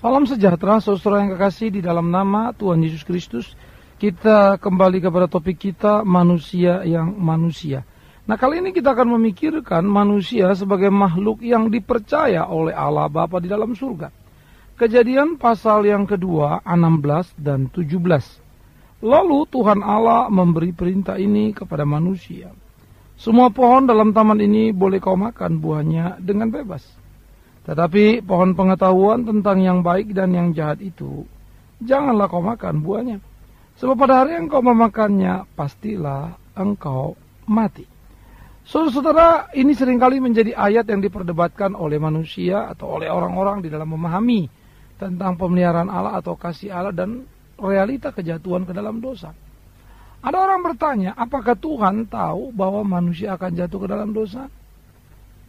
Salam sejahtera, saudara yang kekasih di dalam nama Tuhan Yesus Kristus. Kita kembali kepada topik kita, manusia yang manusia. Nah, kali ini kita akan memikirkan manusia sebagai makhluk yang dipercaya oleh Allah Bapa di dalam surga. Kejadian pasal yang kedua, 16 dan 17. Lalu Tuhan Allah memberi perintah ini kepada manusia. Semua pohon dalam taman ini boleh kau makan buahnya dengan bebas. Tetapi pohon pengetahuan tentang yang baik dan yang jahat itu, janganlah kau makan buahnya. Sebab pada hari engkau memakannya, pastilah engkau mati. Saudara-saudara, ini seringkali menjadi ayat yang diperdebatkan oleh manusia atau oleh orang-orang di dalam memahami tentang pemeliharaan Allah atau kasih Allah dan realita kejatuhan ke dalam dosa. Ada orang bertanya, apakah Tuhan tahu bahwa manusia akan jatuh ke dalam dosa?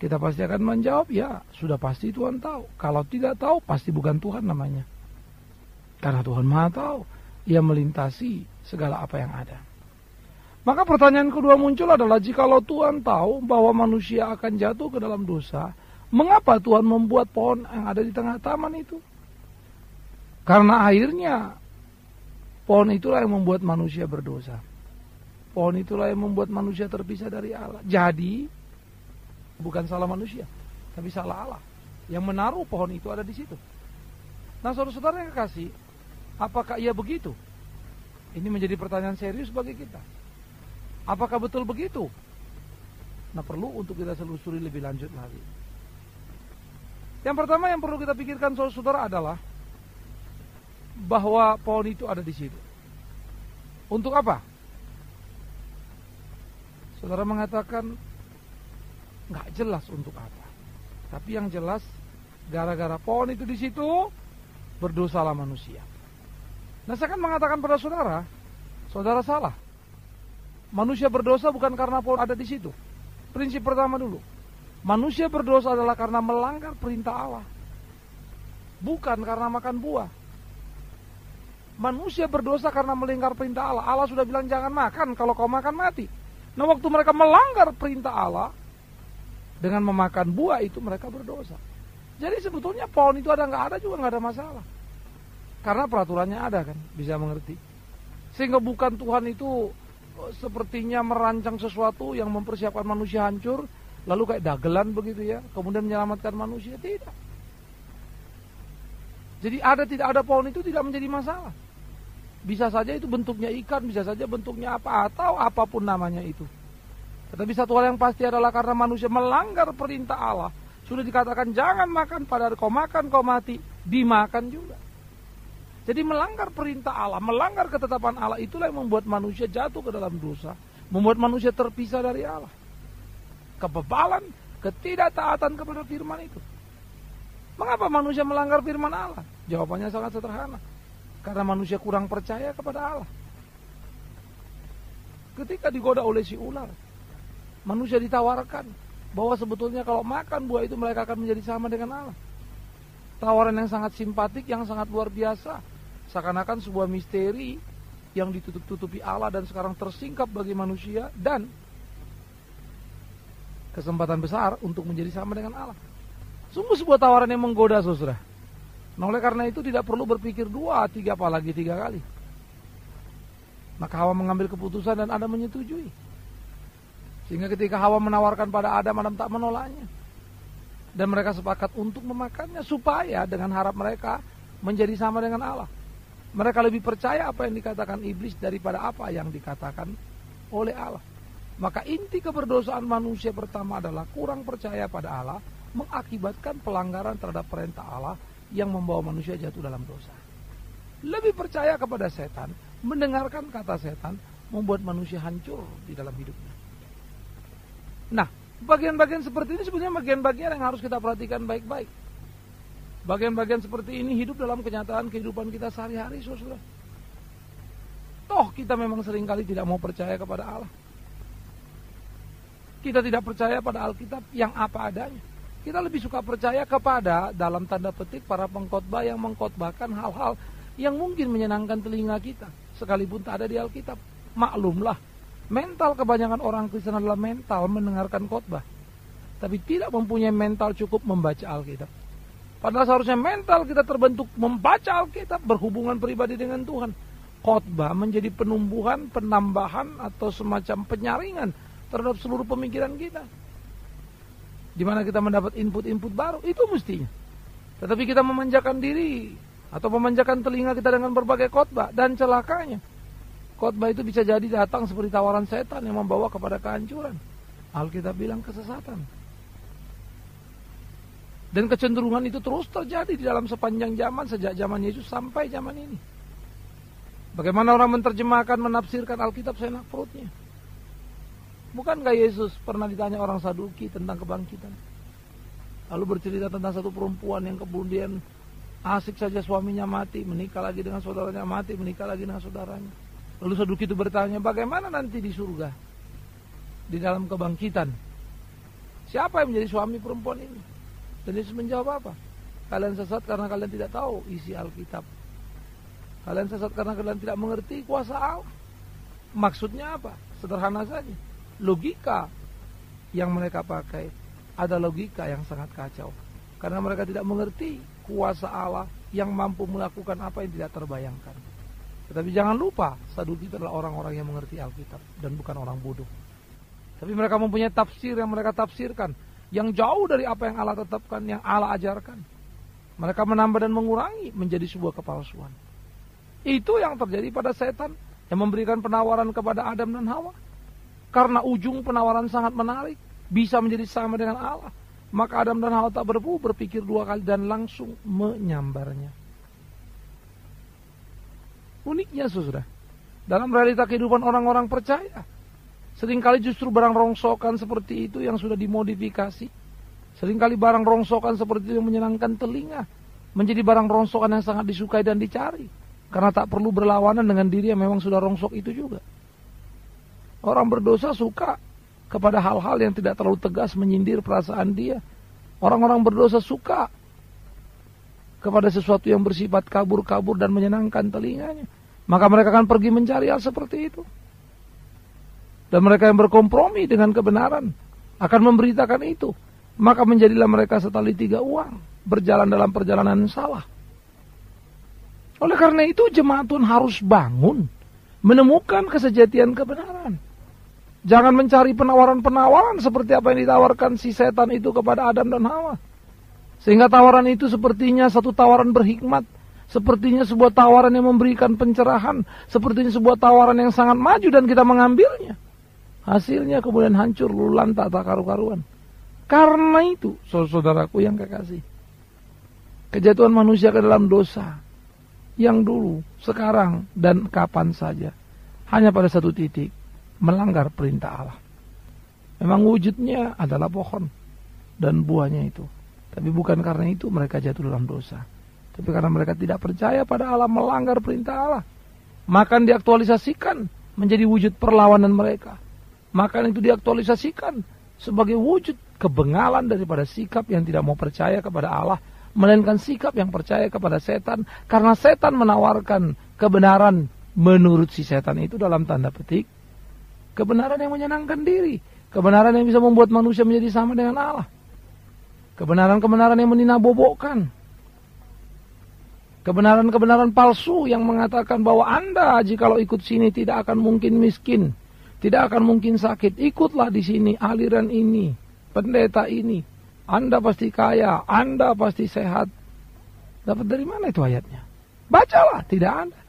Kita pasti akan menjawab, ya sudah pasti Tuhan tahu. Kalau tidak tahu, pasti bukan Tuhan namanya. Karena Tuhan Maha tahu, Ia melintasi segala apa yang ada. Maka pertanyaan kedua muncul adalah, jikalau Tuhan tahu bahwa manusia akan jatuh ke dalam dosa, mengapa Tuhan membuat pohon yang ada di tengah taman itu? Karena akhirnya, pohon itulah yang membuat manusia berdosa. Pohon itulah yang membuat manusia terpisah dari Allah. Jadi, bukan salah manusia, tapi salah Allah yang menaruh pohon itu ada di situ. Nah, saudara-saudara yang kekasih, apakah ia begitu? Ini menjadi pertanyaan serius bagi kita. Apakah betul begitu? Nah, perlu untuk kita selusuri lebih lanjut lagi. Yang pertama yang perlu kita pikirkan, saudara-saudara, adalah bahwa pohon itu ada di situ. Untuk apa? Saudara mengatakan, nggak jelas untuk apa. Tapi yang jelas, gara-gara pohon itu di situ, berdosalah manusia. Nah, saya akan mengatakan pada saudara, saudara salah. Manusia berdosa bukan karena pohon ada di situ. Prinsip pertama dulu, manusia berdosa adalah karena melanggar perintah Allah, bukan karena makan buah. Manusia berdosa karena melanggar perintah Allah. Allah sudah bilang jangan makan, kalau kau makan mati. Nah, waktu mereka melanggar perintah Allah dengan memakan buah itu, mereka berdosa. Jadi sebetulnya pohon itu ada nggak ada juga nggak ada masalah. Karena peraturannya ada kan, bisa mengerti. Sehingga bukan Tuhan itu sepertinya merancang sesuatu yang mempersiapkan manusia hancur, lalu kayak dagelan begitu ya, kemudian menyelamatkan manusia. Tidak. Jadi ada tidak ada pohon itu tidak menjadi masalah. Bisa saja itu bentuknya ikan, bisa saja bentuknya apa, atau apapun namanya itu. Tetapi satu hal yang pasti adalah karena manusia melanggar perintah Allah. Sudah dikatakan jangan makan, pada kau makan kau mati, dimakan juga. Jadi melanggar perintah Allah, melanggar ketetapan Allah, itulah yang membuat manusia jatuh ke dalam dosa, membuat manusia terpisah dari Allah. Kebebalan, ketidaktaatan kepada firman itu. Mengapa manusia melanggar firman Allah? Jawabannya sangat sederhana. Karena manusia kurang percaya kepada Allah. Ketika digoda oleh si ular, manusia ditawarkan bahwa sebetulnya kalau makan buah itu mereka akan menjadi sama dengan Allah. Tawaran yang sangat simpatik, yang sangat luar biasa. Seakan-akan sebuah misteri yang ditutup-tutupi Allah dan sekarang tersingkap bagi manusia, dan kesempatan besar untuk menjadi sama dengan Allah. Sungguh sebuah tawaran yang menggoda, saudara. Nah, oleh karena itu tidak perlu berpikir 2, 3, apalagi 3 kali. Maka Hawa mengambil keputusan dan Adam menyetujui. Sehingga ketika Hawa menawarkan pada Adam, Adam tak menolaknya. Dan mereka sepakat untuk memakannya, supaya dengan harap mereka menjadi sama dengan Allah. Mereka lebih percaya apa yang dikatakan iblis daripada apa yang dikatakan oleh Allah. Maka inti keberdosaan manusia pertama adalah kurang percaya pada Allah, mengakibatkan pelanggaran terhadap perintah Allah yang membawa manusia jatuh dalam dosa. Lebih percaya kepada setan, mendengarkan kata setan, membuat manusia hancur di dalam hidupnya. Nah, bagian-bagian seperti ini sebenarnya bagian-bagian yang harus kita perhatikan baik-baik. Bagian-bagian seperti ini hidup dalam kenyataan kehidupan kita sehari-hari, saudara. Toh kita memang seringkali tidak mau percaya kepada Allah. Kita tidak percaya pada Alkitab yang apa adanya. Kita lebih suka percaya kepada, dalam tanda petik, para pengkhotbah yang mengkhotbahkan hal-hal yang mungkin menyenangkan telinga kita, sekalipun tak ada di Alkitab. Maklumlah, mental kebanyakan orang Kristen adalah mental mendengarkan khotbah, tapi tidak mempunyai mental cukup membaca Alkitab. Padahal seharusnya mental kita terbentuk membaca Alkitab, berhubungan pribadi dengan Tuhan. Khotbah menjadi penumbuhan, penambahan, atau semacam penyaringan terhadap seluruh pemikiran kita. Di mana kita mendapat input-input baru, itu mestinya. Tetapi kita memanjakan diri atau memanjakan telinga kita dengan berbagai khotbah, dan celakanya khotbah itu bisa jadi datang seperti tawaran setan yang membawa kepada kehancuran. Alkitab bilang kesesatan. Dan kecenderungan itu terus terjadi di dalam sepanjang zaman, sejak zaman Yesus sampai zaman ini. Bagaimana orang menerjemahkan, menafsirkan Alkitab seenak perutnya. Bukankah Yesus pernah ditanya orang Saduki tentang kebangkitan? Lalu bercerita tentang satu perempuan yang kemudian asik saja suaminya mati, menikah lagi dengan saudaranya, mati, menikah lagi dengan saudaranya. Lalu Saduki itu bertanya, bagaimana nanti di surga? Di dalam kebangkitan, siapa yang menjadi suami perempuan ini? Dan Yesus menjawab apa? Kalian sesat karena kalian tidak tahu isi Alkitab. Kalian sesat karena kalian tidak mengerti kuasa Allah. Maksudnya apa? Sederhana saja. Logika yang mereka pakai ada logika yang sangat kacau. Karena mereka tidak mengerti kuasa Allah yang mampu melakukan apa yang tidak terbayangkan. Tetapi jangan lupa, Saduki adalah orang-orang yang mengerti Alkitab dan bukan orang bodoh. Tapi mereka mempunyai tafsir yang mereka tafsirkan, yang jauh dari apa yang Allah tetapkan, yang Allah ajarkan. Mereka menambah dan mengurangi menjadi sebuah kepalsuan. Itu yang terjadi pada setan yang memberikan penawaran kepada Adam dan Hawa. Karena ujung penawaran sangat menarik, bisa menjadi sama dengan Allah, maka Adam dan Hawa tak perlu berpikir dua kali dan langsung menyambarnya. Uniknya saudara, dalam realita kehidupan orang-orang percaya, seringkali justru barang rongsokan seperti itu yang sudah dimodifikasi. Seringkali barang rongsokan seperti itu yang menyenangkan telinga menjadi barang rongsokan yang sangat disukai dan dicari, karena tak perlu berlawanan dengan diri yang memang sudah rongsok itu juga. Orang berdosa suka kepada hal-hal yang tidak terlalu tegas menyindir perasaan dia. Orang-orang berdosa suka kepada sesuatu yang bersifat kabur-kabur dan menyenangkan telinganya. Maka mereka akan pergi mencari hal seperti itu. Dan mereka yang berkompromi dengan kebenaran akan memberitakan itu. Maka menjadilah mereka setali tiga uang, berjalan dalam perjalanan yang salah. Oleh karena itu jemaat Tuhan harus bangun, menemukan kesejatian kebenaran. Jangan mencari penawaran-penawaran seperti apa yang ditawarkan si setan itu kepada Adam dan Hawa. Sehingga tawaran itu sepertinya satu tawaran berhikmat, sepertinya sebuah tawaran yang memberikan pencerahan, sepertinya sebuah tawaran yang sangat maju dan kita mengambilnya. Hasilnya kemudian hancur, lulanta, tak karu-karuan. Karena itu, saudaraku yang kekasih, kejatuhan manusia ke dalam dosa yang dulu, sekarang, dan kapan saja, hanya pada satu titik, melanggar perintah Allah. Memang wujudnya adalah pohon dan buahnya itu. Tapi bukan karena itu mereka jatuh dalam dosa. Tapi karena mereka tidak percaya pada Allah, melanggar perintah Allah. Maka diaktualisasikan menjadi wujud perlawanan mereka. Maka itu diaktualisasikan sebagai wujud kebengalan daripada sikap yang tidak mau percaya kepada Allah, melainkan sikap yang percaya kepada setan. Karena setan menawarkan kebenaran menurut si setan itu dalam tanda petik, kebenaran yang menyenangkan diri, kebenaran yang bisa membuat manusia menjadi sama dengan Allah, kebenaran-kebenaran yang meninabobokkan, kebenaran-kebenaran palsu yang mengatakan bahwa Anda jikalau ikut sini tidak akan mungkin miskin, tidak akan mungkin sakit, ikutlah di sini aliran ini, pendeta ini, Anda pasti kaya, Anda pasti sehat. Dapat dari mana itu ayatnya? Bacalah, tidak ada.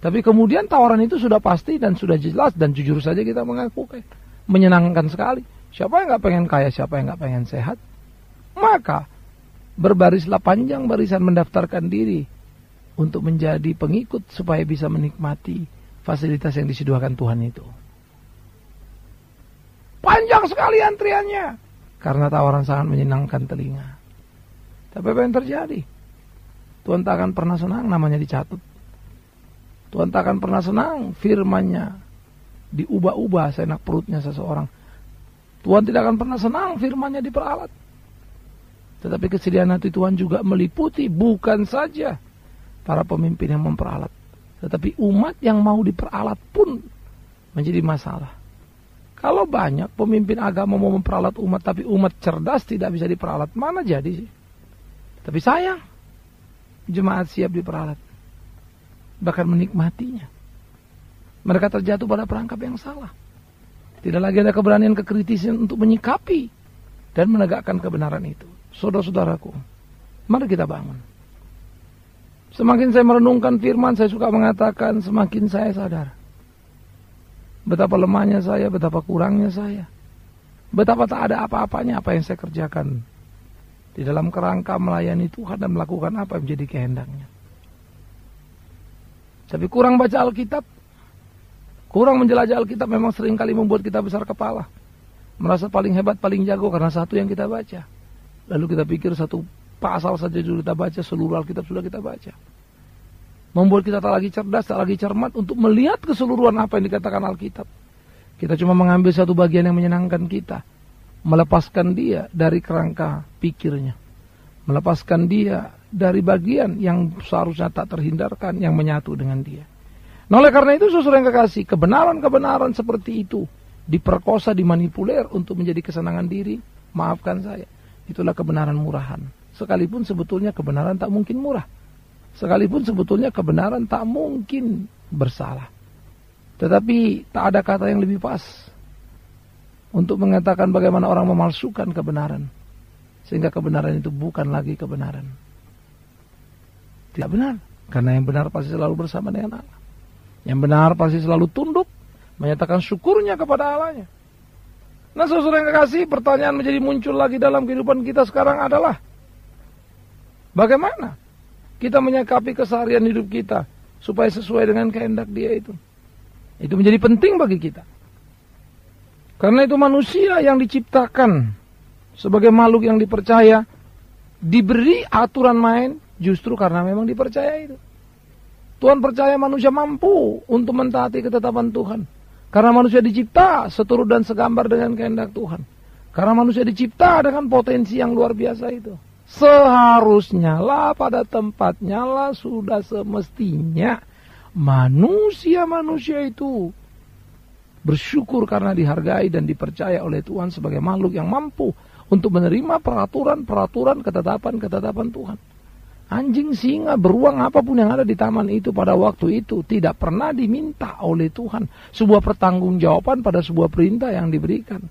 Tapi kemudian tawaran itu sudah pasti dan sudah jelas, dan jujur saja kita mengaku menyenangkan sekali. Siapa yang gak pengen kaya, siapa yang gak pengen sehat? Maka berbarislah panjang barisan mendaftarkan diri untuk menjadi pengikut supaya bisa menikmati fasilitas yang disediakan Tuhan itu. Panjang sekali antriannya karena tawaran sangat menyenangkan telinga. Tapi apa yang terjadi? Tuhan tak akan pernah senang namanya dicatat. Tuhan tak akan pernah senang firman-Nya diubah-ubah seenak perutnya seseorang. Tuhan tidak akan pernah senang firman-Nya diperalat. Tetapi kesediaan hati Tuhan juga meliputi bukan saja para pemimpin yang memperalat, tetapi umat yang mau diperalat pun menjadi masalah. Kalau banyak pemimpin agama mau memperalat umat, tapi umat cerdas tidak bisa diperalat, mana jadi sih? Tapi sayang, jemaat siap diperalat, bahkan menikmatinya. Mereka terjatuh pada perangkap yang salah. Tidak lagi ada keberanian kekritisan untuk menyikapi dan menegakkan kebenaran itu. Saudara-saudaraku, mari kita bangun. Semakin saya merenungkan firman, saya suka mengatakan, semakin saya sadar betapa lemahnya saya, betapa kurangnya saya, betapa tak ada apa-apanya apa yang saya kerjakan di dalam kerangka melayani Tuhan dan melakukan apa yang menjadi kehendaknya. Tapi kurang baca Alkitab, kurang menjelajah Alkitab memang seringkali membuat kita besar kepala, merasa paling hebat, paling jago karena satu yang kita baca. Lalu kita pikir satu pasal saja dulu kita baca, seluruh Alkitab sudah kita baca. Membuat kita tak lagi cerdas, tak lagi cermat untuk melihat keseluruhan apa yang dikatakan Alkitab. Kita cuma mengambil satu bagian yang menyenangkan kita, melepaskan dia dari kerangka pikirnya, melepaskan dia dari bagian yang seharusnya tak terhindarkan, yang menyatu dengan dia. Nah, oleh karena itu, saudara yang kekasih, kebenaran-kebenaran seperti itu diperkosa, dimanipulir untuk menjadi kesenangan diri. Maafkan saya, itulah kebenaran murahan. Sekalipun sebetulnya kebenaran tak mungkin murah, sekalipun sebetulnya kebenaran tak mungkin bersalah. Tetapi tak ada kata yang lebih pas untuk mengatakan bagaimana orang memalsukan kebenaran, sehingga kebenaran itu bukan lagi kebenaran. Tidak benar, karena yang benar pasti selalu bersama dengan Allah. Yang benar pasti selalu tunduk, menyatakan syukurnya kepada Allahnya. Nah, saudara yang kekasih, pertanyaan menjadi muncul lagi dalam kehidupan kita sekarang adalah, bagaimana kita menyikapi keseharian hidup kita supaya sesuai dengan kehendak Dia itu. Itu menjadi penting bagi kita. Karena itu manusia yang diciptakan sebagai makhluk yang dipercaya, diberi aturan main justru karena memang dipercaya itu. Tuhan percaya manusia mampu untuk mentaati ketetapan Tuhan. Karena manusia dicipta seturut dan segambar dengan kehendak Tuhan. Karena manusia dicipta dengan potensi yang luar biasa itu. Seharusnya lah, pada tempatnya lah, sudah semestinya manusia itu bersyukur karena dihargai dan dipercaya oleh Tuhan sebagai makhluk yang mampu untuk menerima peraturan-peraturan, ketetapan-ketetapan Tuhan. Anjing, singa, beruang, apapun yang ada di taman itu pada waktu itu tidak pernah diminta oleh Tuhan sebuah pertanggungjawaban pada sebuah perintah yang diberikan.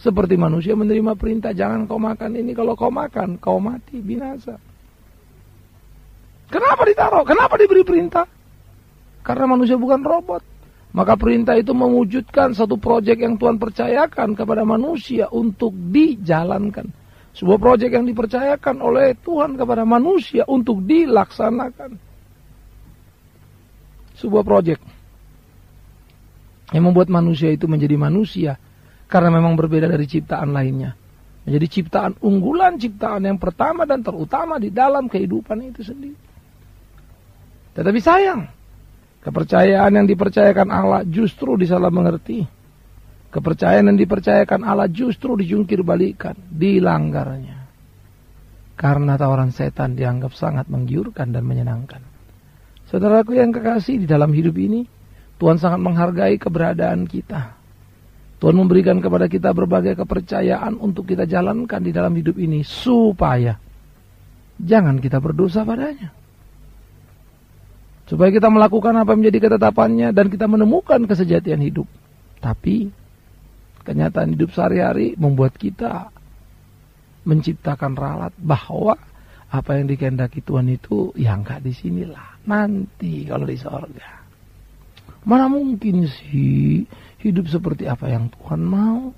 Seperti manusia menerima perintah, jangan kau makan ini, kalau kau makan, kau mati, binasa. Kenapa ditaruh? Kenapa diberi perintah? Karena manusia bukan robot. Maka perintah itu mewujudkan satu proyek yang Tuhan percayakan kepada manusia untuk dijalankan. Sebuah proyek yang dipercayakan oleh Tuhan kepada manusia untuk dilaksanakan. Sebuah proyek yang membuat manusia itu menjadi manusia karena memang berbeda dari ciptaan lainnya. Menjadi ciptaan unggulan, ciptaan yang pertama dan terutama di dalam kehidupan itu sendiri. Tetapi sayang, kepercayaan yang dipercayakan Allah justru disalah mengerti. Kepercayaan yang dipercayakan Allah justru dijungkir balikan, dilanggarnya. Karena tawaran setan dianggap sangat menggiurkan dan menyenangkan. Saudaraku yang kekasih, di dalam hidup ini Tuhan sangat menghargai keberadaan kita. Tuhan memberikan kepada kita berbagai kepercayaan untuk kita jalankan di dalam hidup ini supaya jangan kita berdosa padanya. Supaya kita melakukan apa yang menjadi ketetapannya dan kita menemukan kesejatian hidup. Tapi kenyataan hidup sehari-hari membuat kita menciptakan ralat bahwa apa yang dikehendaki Tuhan itu ya enggak di sinilah, nanti kalau di sorga. Mana mungkin sih hidup seperti apa yang Tuhan mau?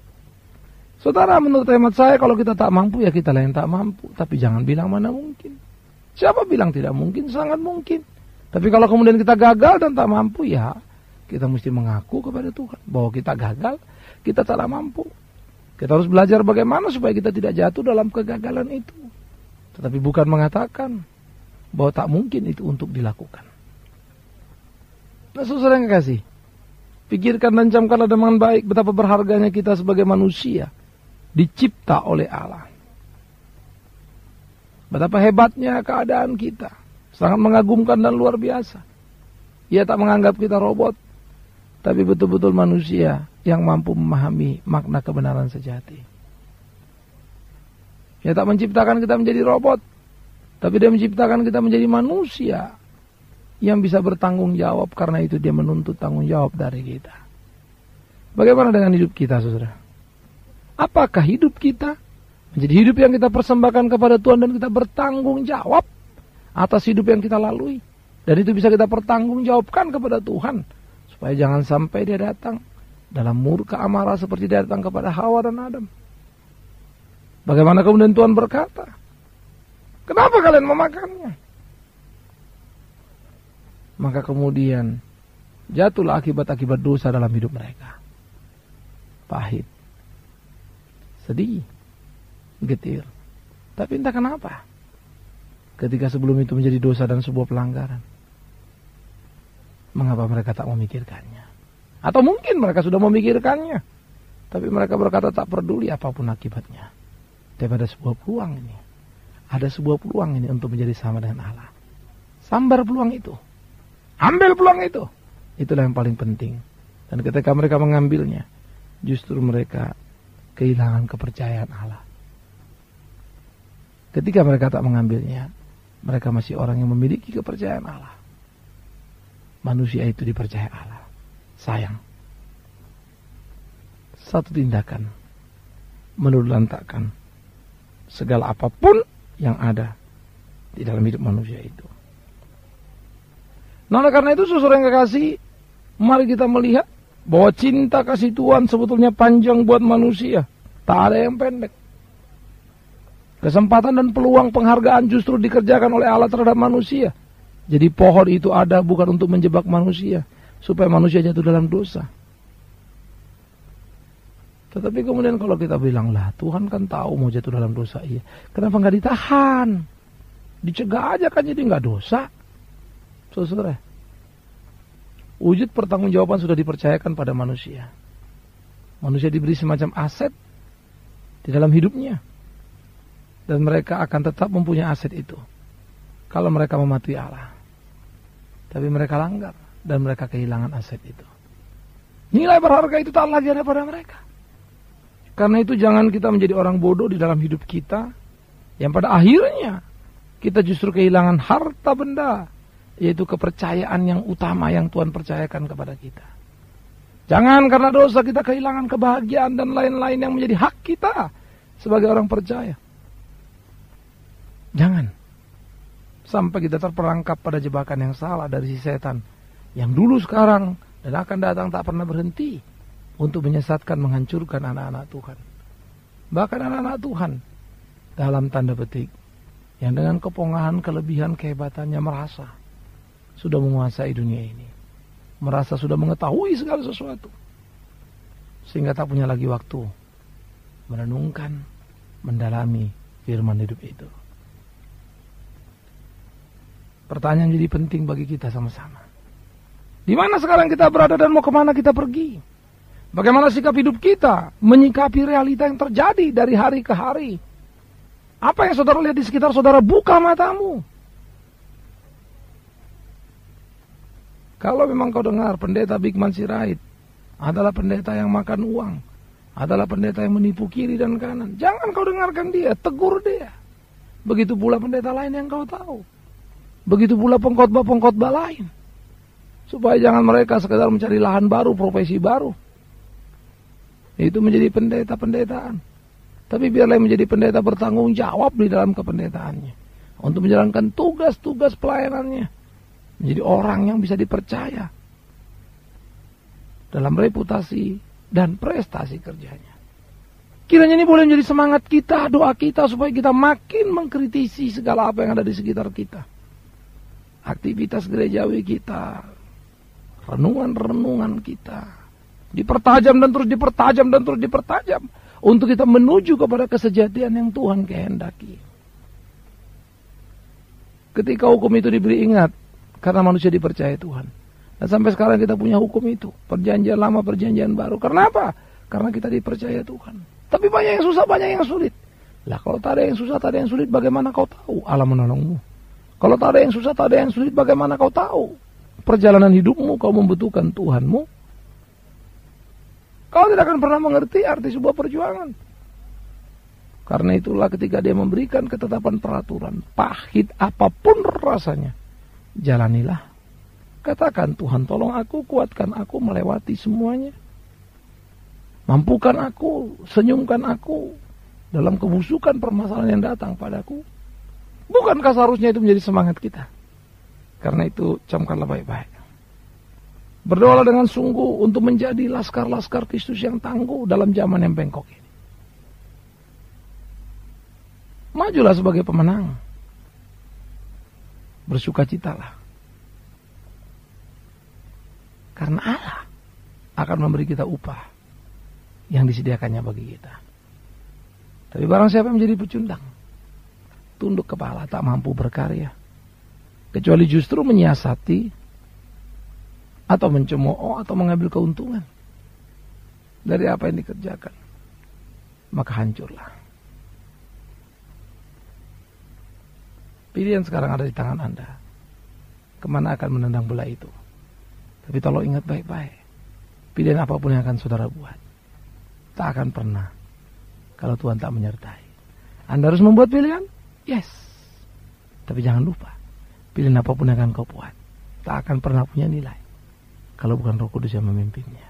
Saudara, menurut hemat saya kalau kita tak mampu ya kita lah yang tak mampu. Tapi jangan bilang mana mungkin. Siapa bilang tidak mungkin? Sangat mungkin. Tapi kalau kemudian kita gagal dan tak mampu, ya kita mesti mengaku kepada Tuhan bahwa kita gagal, kita tak mampu. Kita harus belajar bagaimana supaya kita tidak jatuh dalam kegagalan itu. Tetapi bukan mengatakan bahwa tak mungkin itu untuk dilakukan. Nah, saudara yang kekasih, pikirkan dan camkanlah dengan baik betapa berharganya kita sebagai manusia dicipta oleh Allah. Betapa hebatnya keadaan kita, sangat mengagumkan dan luar biasa. Ia tak menganggap kita robot, tapi betul-betul manusia yang mampu memahami makna kebenaran sejati. Ia tak menciptakan kita menjadi robot, Tapi dia menciptakan kita menjadi manusia yang bisa bertanggung jawab, karena itu dia menuntut tanggung jawab dari kita. Bagaimana dengan hidup kita, saudara? Apakah hidup kita menjadi hidup yang kita persembahkan kepada Tuhan dan kita bertanggung jawab atas hidup yang kita lalui? Dan itu bisa kita pertanggungjawabkan kepada Tuhan, supaya jangan sampai dia datang dalam murka amarah seperti dia datang kepada Hawa dan Adam. Bagaimana kemudian Tuhan berkata, kenapa kalian memakannya? Maka kemudian jatuhlah akibat-akibat dosa dalam hidup mereka. Pahit, sedih, getir. Tapi entah kenapa, ketika sebelum itu menjadi dosa dan sebuah pelanggaran, mengapa mereka tak memikirkannya? Atau mungkin mereka sudah memikirkannya, tapi mereka berkata tak peduli apapun akibatnya. Daripada sebuah peluang ini, ada sebuah peluang ini untuk menjadi sama dengan Allah. Sambar peluang itu, ambil peluang itu. Itulah yang paling penting. Dan ketika mereka mengambilnya, justru mereka kehilangan kepercayaan Allah. Ketika mereka tak mengambilnya, mereka masih orang yang memiliki kepercayaan Allah. Manusia itu dipercaya Allah. Sayang, satu tindakan meluluhlantakkan segala apapun yang ada di dalam hidup manusia itu. Nah, karena itu saudara yang kekasih, mari kita melihat bahwa cinta kasih Tuhan sebetulnya panjang buat manusia. Tak ada yang pendek. Kesempatan dan peluang penghargaan justru dikerjakan oleh Allah terhadap manusia. Jadi pohon itu ada bukan untuk menjebak manusia, supaya manusia jatuh dalam dosa. Tetapi kemudian kalau kita bilang, lah Tuhan kan tahu mau jatuh dalam dosa, iya, kenapa nggak ditahan? Dicegah aja kan, jadi nggak dosa. Saudara, wujud pertanggungjawaban sudah dipercayakan pada manusia. Manusia diberi semacam aset di dalam hidupnya, dan mereka akan tetap mempunyai aset itu kalau mereka mematuhi Allah. Tapi mereka langgar dan mereka kehilangan aset itu. Nilai berharga itu tak lagi ada pada mereka. Karena itu jangan kita menjadi orang bodoh di dalam hidup kita, yang pada akhirnya kita justru kehilangan harta benda, yaitu kepercayaan yang utama yang Tuhan percayakan kepada kita. Jangan karena dosa kita kehilangan kebahagiaan dan lain-lain yang menjadi hak kita sebagai orang percaya. Jangan sampai kita terperangkap pada jebakan yang salah dari si setan, yang dulu, sekarang, dan akan datang tak pernah berhenti untuk menyesatkan, menghancurkan anak-anak Tuhan. Bahkan anak-anak Tuhan dalam tanda petik, yang dengan kepongahan, kelebihan, kehebatannya merasa sudah menguasai dunia ini, merasa sudah mengetahui segala sesuatu, sehingga tak punya lagi waktu merenungkan, mendalami firman hidup itu. Pertanyaan jadi penting bagi kita sama-sama. Di mana sekarang kita berada dan mau kemana kita pergi? Bagaimana sikap hidup kita menyikapi realita yang terjadi dari hari ke hari? Apa yang saudara lihat di sekitar saudara? Buka matamu. Kalau memang kau dengar pendeta Bigman Sirait adalah pendeta yang makan uang, adalah pendeta yang menipu kiri dan kanan, jangan kau dengarkan dia, tegur dia. Begitu pula pendeta lain yang kau tahu. Begitu pula pengkhotbah-pengkhotbah lain. Supaya jangan mereka sekedar mencari lahan baru, profesi baru. Itu menjadi pendeta-pendetaan. Tapi biarlah menjadi pendeta bertanggung jawab di dalam kependetaannya, untuk menjalankan tugas-tugas pelayanannya. Menjadi orang yang bisa dipercaya dalam reputasi dan prestasi kerjanya. Kiranya ini boleh menjadi semangat kita, doa kita, supaya kita makin mengkritisi segala apa yang ada di sekitar kita. Aktivitas gerejawi kita, renungan-renungan kita, dipertajam dan terus dipertajam dan terus dipertajam, untuk kita menuju kepada kesejatian yang Tuhan kehendaki. Ketika hukum itu diberi, ingat, karena manusia dipercaya Tuhan. Dan sampai sekarang kita punya hukum itu, perjanjian lama, perjanjian baru. Karena apa? Karena kita dipercaya Tuhan. Tapi banyak yang susah, banyak yang sulit. Lah kalau tak ada yang susah, tak ada yang sulit, bagaimana kau tahu Allah menolongmu? Kalau tak ada yang susah, tak ada yang sulit, bagaimana kau tahu perjalanan hidupmu kau membutuhkan Tuhanmu? Kau tidak akan pernah mengerti arti sebuah perjuangan. Karena itulah ketika dia memberikan ketetapan peraturan, pahit apapun rasanya, jalanilah. Katakan, Tuhan tolong aku, kuatkan aku melewati semuanya. Mampukan aku, senyumkan aku dalam kebusukan permasalahan yang datang padaku. Bukankah seharusnya itu menjadi semangat kita? Karena itu camkanlah baik-baik. Berdoalah dengan sungguh untuk menjadi laskar-laskar Kristus yang tangguh dalam zaman yang bengkok ini. Majulah sebagai pemenang. Bersukacitalah. Karena Allah akan memberi kita upah yang disediakannya bagi kita. Tapi barang siapa yang menjadi pecundang, tunduk kepala, tak mampu berkarya, kecuali justru menyiasati atau mencemooh atau mengambil keuntungan dari apa yang dikerjakan, maka hancurlah. Pilihan sekarang ada di tangan Anda. Kemana akan menendang bola itu? Tapi tolong ingat baik-baik. Pilihan apapun yang akan saudara buat, tak akan pernah kalau Tuhan tak menyertai. Anda harus membuat pilihan? Yes. Tapi jangan lupa, pilihan apapun yang akan kau buat, tak akan pernah punya nilai kalau bukan Roh Kudus yang memimpinnya.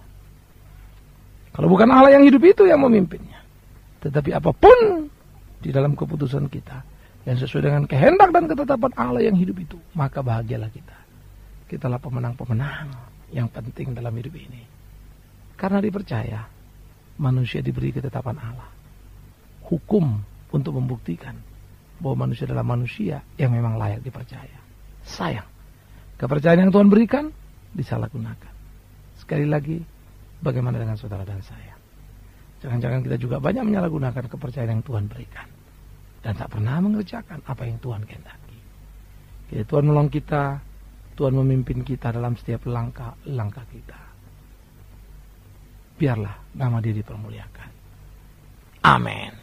Kalau bukan Allah yang hidup itu yang memimpinnya. Tetapi apapun di dalam keputusan kita yang sesuai dengan kehendak dan ketetapan Allah yang hidup itu, maka bahagialah kita. Kitalah pemenang-pemenang yang penting dalam hidup ini. Karena dipercaya manusia diberi ketetapan Allah, hukum untuk membuktikan bahwa manusia adalah manusia yang memang layak dipercaya. Sayang, kepercayaan yang Tuhan berikan disalahgunakan. Sekali lagi, bagaimana dengan saudara dan saya? Jangan-jangan kita juga banyak menyalahgunakan kepercayaan yang Tuhan berikan dan tak pernah mengerjakan apa yang Tuhan kehendaki. Jadi Tuhan menolong kita, Tuhan memimpin kita dalam setiap langkah kita. Biarlah nama Dia dipermuliakan. Amin.